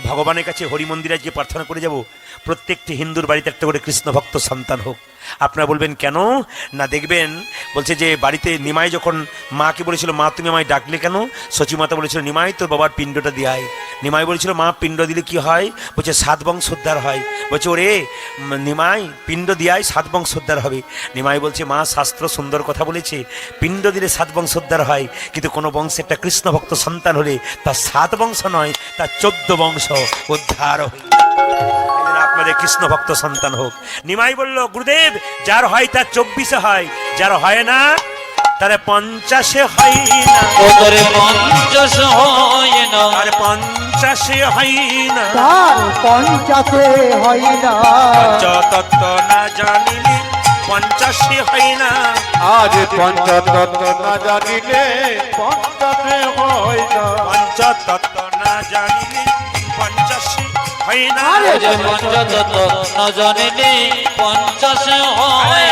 ভগবানের কাছে হরি মন্দিরে গিয়ে প্রার্থনা করে যাব প্রত্যেকটি হিন্দুর বাড়িতে একটা করে কৃষ্ণ ভক্ত সন্তান হোক। আপনারা বলবেন কেন? না দেখবেন বলছে যে বাড়িতে নিমাই যখন মাকে বলেছিল মা তুমি আমায় ডাকলে কেন, সচিমাতা বলেছিল নিমাই তোর বাবার পিণ্ডটা দিয়ায়। নিমাই বলেছিল মা পিণ্ড দিলে কি হয়? বলছে 7 বংশোদ্ধার হয়। বলছে ওরে নিমাই পিণ্ড দিয়ায় 7 বংশোদ্ধার হবে। নিমাই বলছে মা শাস্ত্র সুন্দর কথা বলেছে, পিণ্ড দিলে 7 বংশোদ্ধার হয়, কিন্তু কোনো বংশে একটা কৃষ্ণ ভক্ত সন্তান হলে তার 7 বংশ নয়, তার 14 বংশ উদ্ধার হয়। আপনাদের কৃষ্ণ ভক্ত সন্তান হোক। নিমাই বলল গুরুদেব যার হয় তার 24 হয়, যার হয় না তার 50 হয় না। ওরে 50 হয় না, আর 50 হয় না, তার 50 হয় না। পঞ্চতত্ত্ব না জানিলে 50 হয় না। আজ পঞ্চতত্ত্ব না জানিলে 50 হয় না। পঞ্চতত্ত্ব না জানিলে 50 হয় না। পঞ্চতত্ত্ব না জানিলে 50 হয়